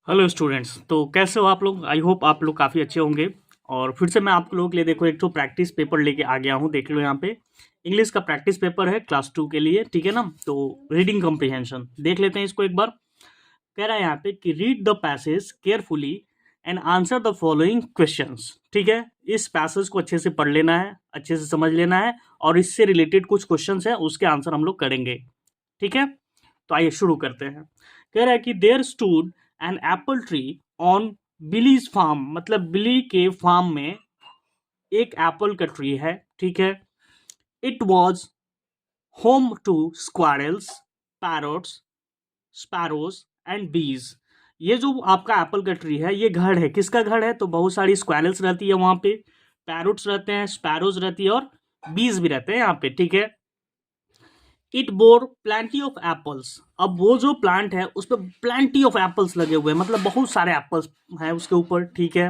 Hello students. तो कैसे हो आप लोग? आई होप आप लोग काफ़ी अच्छे होंगे। और फिर से मैं आप लोगों के लिए देखो एक तो प्रैक्टिस पेपर लेके आ गया हूँ। देख लो यहाँ पे इंग्लिश का प्रैक्टिस पेपर है क्लास 2 के लिए, ठीक है ना। तो रीडिंग कम्प्रिहेंशन देख लेते हैं इसको एक बार। कह रहा है यहाँ पे कि read the passage carefully and answer the following questions. ठीक है, इस पैसेज को अच्छे से पढ़ लेना है, अच्छे से समझ लेना है और इससे रिलेटेड कुछ क्वेश्चंस हैं उसके आंसर हम लोग करेंगे। ठीक है, तो आइए शुरू करते हैं। कह रहा है कि there stood an apple tree on Billy's farm, मतलब बिली के फार्म में एक एप्पल का ट्री है। ठीक है, it was home to squirrels, parrots, sparrows and bees. ये जो आपका एप्पल का ट्री है ये घर है, किसका घर है? तो बहुत सारी स्क्वारल्स रहती है वहां पे, पैरोट्स रहते हैं, स्पैरोज रहती है और बीज भी रहते हैं यहाँ पे। ठीक है, it bore plenty of apples. अब वो जो प्लांट है उस पर प्लेंटी ऑफ एप्पल्स लगे हुए हैं, मतलब बहुत सारे एप्पल्स हैं उसके ऊपर। ठीक है,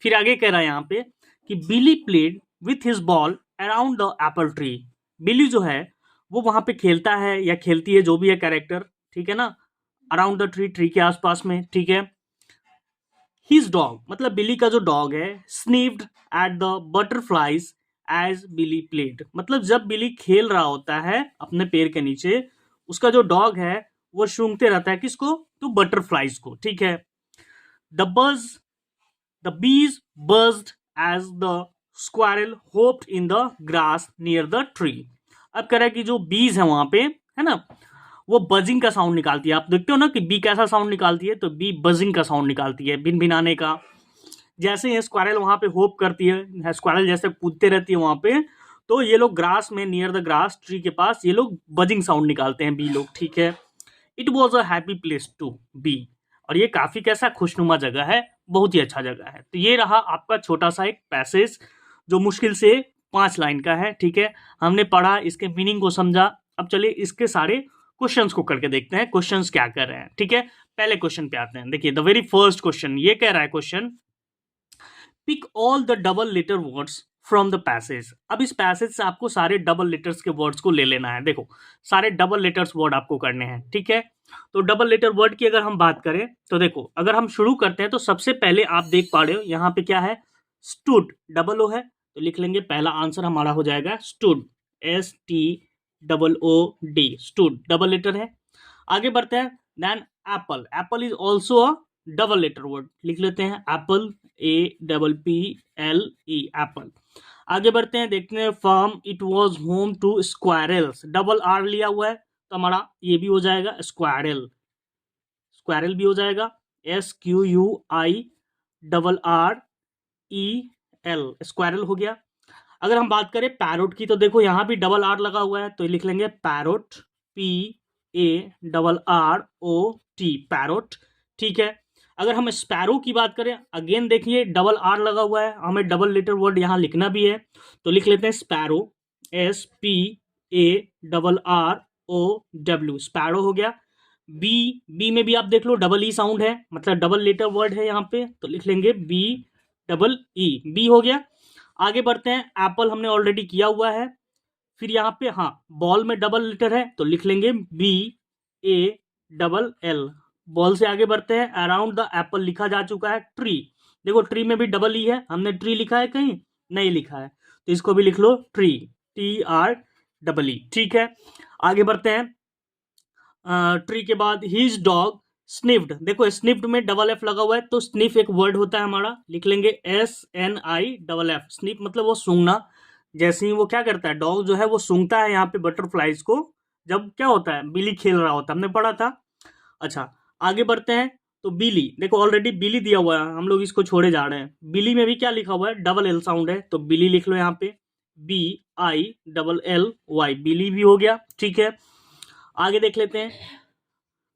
फिर आगे कह रहा है यहाँ पे कि Billy played with his ball around the apple tree. Billy जो है वो वहां पे खेलता है या खेलती है, जो भी है कैरेक्टर, ठीक है ना, अराउंड द ट्री, ट्री के आसपास में। ठीक है, हिज डॉग, मतलब बिली का जो डॉग है, sniffed at the butterflies as Billy played. मतलब जब बिली खेल रहा होता है अपने पैर के नीचे, उसका जो डॉग है वो सूंघते रहता है किसको? तो बटरफ्लाइज को। ठीक है, द बज the bees buzzed as the squirrel hopped in the grass near the tree। अब कह रहा है कि जो बीज है वहां पे, है ना, वो बजिंग का साउंड निकालती है। आप देखते हो ना कि बी कैसा साउंड निकालती है, तो बी बजिंग का साउंड निकालती है, भिन भिनाने का। जैसे ये स्क्वायरल वहां पे होप करती है, स्क्वायरल जैसे कूदते रहती है वहां पे, तो ये लोग ग्रास में, नियर द ग्रास ट्री के पास, ये लोग बजिंग साउंड निकालते हैं बी लोग। ठीक है, it was a happy place to be. और ये काफी कैसा खुशनुमा जगह है, बहुत ही अच्छा जगह है। तो ये रहा आपका छोटा सा एक पैसेज जो मुश्किल से 5 लाइन का है। ठीक है, हमने पढ़ा, इसके मीनिंग को समझा। अब चलिए इसके सारे क्वेश्चंस को करके देखते हैं, क्वेश्चंस क्या कर रहे हैं। ठीक है, पहले क्वेश्चन पे आते हैं। देखिए द वेरी फर्स्ट क्वेश्चन ये कह रहा है, question pick all the double letter words from the passage. अब इस पैसेज से आपको सारे डबल लेटर्स के वर्ड्स को ले लेना है। देखो सारे डबल लेटर्स वर्ड आपको करने हैं। ठीक है, तो डबल लेटर वर्ड की अगर हम बात करें तो देखो, अगर हम शुरू करते हैं तो सबसे पहले आप देख पा रहे हो यहाँ पे क्या है, स्टूड, डबल ओ है, तो लिख लेंगे पहला आंसर हमारा हो जाएगा stood, STOOD, stood double letter है। आगे बढ़ते हैं, then apple, apple is also a double letter word, लिख लेते हैं एप्पल, APPLE, एप्पल। आगे बढ़ते हैं, देखते हैं farm, it was home to squirrels, double R लिया हुआ है तो हमारा ये भी हो जाएगा स्क्वायरल, स्क्वायरल भी हो जाएगा, SQUIRREL, स्क्वायरल हो गया। अगर हम बात करें पैरोट की तो देखो यहाँ भी डबल आर लगा हुआ है, तो लिख लेंगे पैरोट, PARROT, पैरोट। ठीक है, अगर हम स्पैरो की बात करें, अगेन देखिए डबल आर लगा हुआ है, हमें डबल लेटर वर्ड यहाँ लिखना भी है, तो लिख लेते हैं स्पैरो, SPARROW, स्पैरो हो गया। बी, बी में भी आप देख लो डबल ई साउंड है, मतलब डबल लेटर वर्ड है यहाँ पे, तो लिख लेंगे BEE, बी हो गया। आगे बढ़ते हैं, एप्पल हमने ऑलरेडी किया हुआ है। फिर यहाँ पे हाँ, बॉल में डबल लेटर है तो लिख लेंगे BALL। बॉल से आगे बढ़ते हैं, अराउंड द एप्पल लिखा जा चुका है। ट्री, देखो ट्री में भी डबल ई है, हमने ट्री लिखा है कहीं? नहीं लिखा है, तो इसको भी लिख लो ट्री, TREE। ठीक है, आगे बढ़ते हैं, ट्री के बाद हिज डॉग स्निफ्ड, देखो स्निफ्ड में डबल एफ लगा हुआ है, तो स्निफ एक वर्ड होता है हमारा, लिख लेंगे SNIFF, स्निफ मतलब वो सूंघना। जैसे ही वो क्या करता है, डॉग जो है वो सूंघता है यहाँ पे बटरफ्लाइज को, जब क्या होता है, बिली खेल रहा होता है, हमने पढ़ा था। अच्छा, आगे बढ़ते हैं, तो बिली, देखो ऑलरेडी बिली दिया हुआ है, हम लोग इसको छोड़े जा रहे हैं। बिली में भी क्या लिखा हुआ है, डबल एल साउंड है, तो बिली लिख लो यहाँ पे, BILLY, बिली भी हो गया। ठीक है, आगे देख लेते हैं,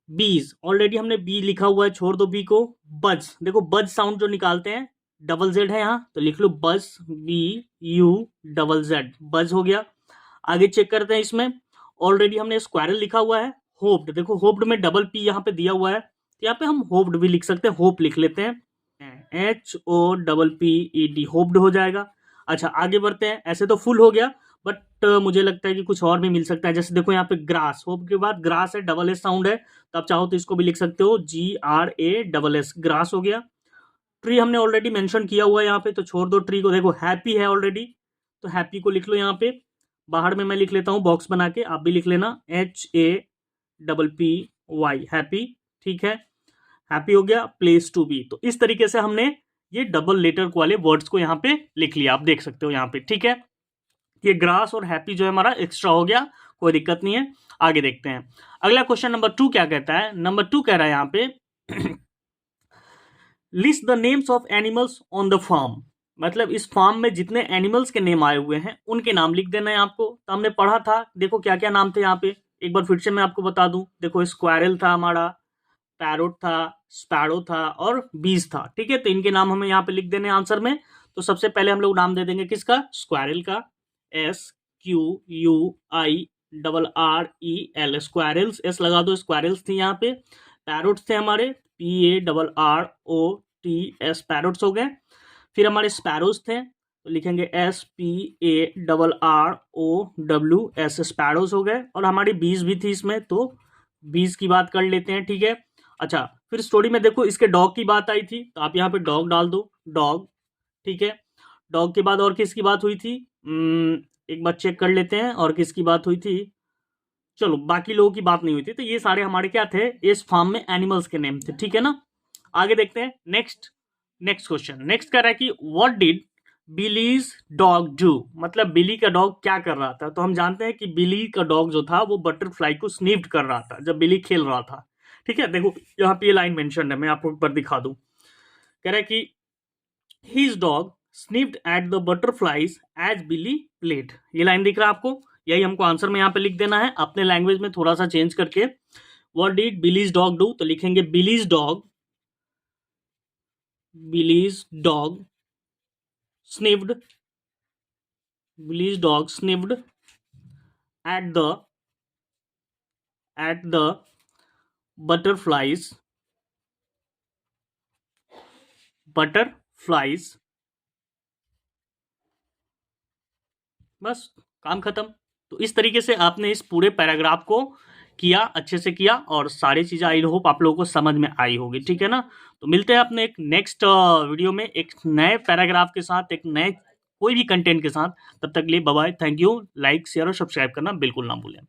बीज, ऑलरेडी हमने बी लिखा हुआ है, छोड़ दो बी को। बज, देखो बज साउंड जो निकालते हैं, डबल जेड है यहाँ, तो लिख लो बज, BU, बज हो गया। आगे चेक करते हैं, इसमें ऑलरेडी हमने स्क्वायरल लिखा हुआ है। होप्ड, देखो होप्ड में डबल पी यहाँ पे दिया हुआ है, तो यहाँ पे हम होप्ड भी लिख सकते हैं, होप लिख लेते हैं, HOPPED, होप्ड हो जाएगा। अच्छा आगे बढ़ते हैं, ऐसे तो फुल हो गया, बट मुझे लगता है कि कुछ और भी मिल सकता है। जैसे देखो यहाँ पे ग्रास, होप के बाद ग्रास है, डबल एस साउंड है, तो आप चाहो तो इसको भी लिख सकते हो GRASS, ग्रास हो गया। ट्री हमने ऑलरेडी मेंशन किया हुआ है यहाँ पे, तो छोड़ दो ट्री को। देखो हैप्पी है ऑलरेडी, तो हैप्पी को लिख लो यहाँ पे। बाहर में मैं लिख लेता हूँ बॉक्स बना के, आप भी लिख लेना HAPPY, हैप्पी। ठीक है, हैप्पी हो गया। प्लेस टू बी, तो इस तरीके से हमने ये डबल लेटर वाले वर्ड्स को यहाँ पे लिख लिया, आप देख सकते हो यहाँ पे। ठीक है, ये ग्रास और हैप्पी जो है हमारा एक्स्ट्रा हो गया, कोई दिक्कत नहीं है। आगे देखते हैं अगला क्वेश्चन नंबर 2 क्या कहता है। नंबर 2 कह रहा है यहाँ पे list the names of animals on the farm, मतलब इस फार्म में जितने एनिमल्स के नेम आए हुए हैं उनके नाम लिख देना है आपको। तो हमने पढ़ा था, देखो क्या क्या नाम थे यहाँ पे, एक बार फिर से मैं आपको बता दूं। देखो स्क्वायरल था हमारा, पैरोट था, स्पैरो था और बीज था। ठीक है, तो इनके नाम हमें यहाँ पे लिख देने आंसर में। तो सबसे पहले हम लोग नाम दे देंगे किसका, स्क्वायरल का, SQUIRREL, स्क्वायरल्स, एस लगा दो, स्क्वायरल्स थी यहाँ पे। पैरोट्स थे हमारे, PARROTS, पैरोट्स हो गए। फिर हमारे स्पैरोज थे, तो लिखेंगे SPARROWS, स्पैरोज हो गए। और हमारी बीज भी थी इसमें, तो बीज की बात कर लेते हैं। ठीक है, अच्छा फिर स्टोरी में देखो इसके डॉग की बात आई थी, तो आप यहाँ पे डॉग डाल दो, डॉग। ठीक है, डॉग के बाद और किसकी बात हुई थी, एक बार चेक कर लेते हैं और किसकी बात हुई थी। चलो बाकी लोगों की बात नहीं हुई थी, तो ये सारे हमारे क्या थे, इस फार्म में एनिमल्स के नेम थे। ठीक है ना, आगे देखते हैं नेक्स्ट। नेक्स्ट क्वेश्चन, नेक्स्ट कह रहा है कि what did Belize dog do, मतलब बिली का डॉग क्या कर रहा था। तो हम जानते हैं कि बिली का डॉग जो था वो बटरफ्लाई को स्निफ्ड कर रहा था जब बिली खेल रहा था। ठीक है, देखो यहाँ पे ये लाइन मेंशन है, मैं आपको ऊपर दिखा दूं। कह रहा है कि his dog sniffed at the butterflies as Billy played, ये लाइन दिख रहा है आपको, यही हमको आंसर में यहाँ पे लिख देना है अपने लैंग्वेज में थोड़ा सा चेंज करके। What did Belize dog do, तो लिखेंगे Belize dog sniffed Billy's dog sniffed at the butterflies बस काम खत्म। तो इस तरीके से आपने इस पूरे पैराग्राफ को किया, अच्छे से किया, और सारी चीजें आई होप आप लोगों को समझ में आई होगी। ठीक है ना, तो मिलते हैं अपने एक नेक्स्ट वीडियो में एक नए पैराग्राफ के साथ, एक नए कोई भी कंटेंट के साथ। तब तक के लिए bye bye, thank you. Like share और सब्सक्राइब करना बिल्कुल ना भूलें।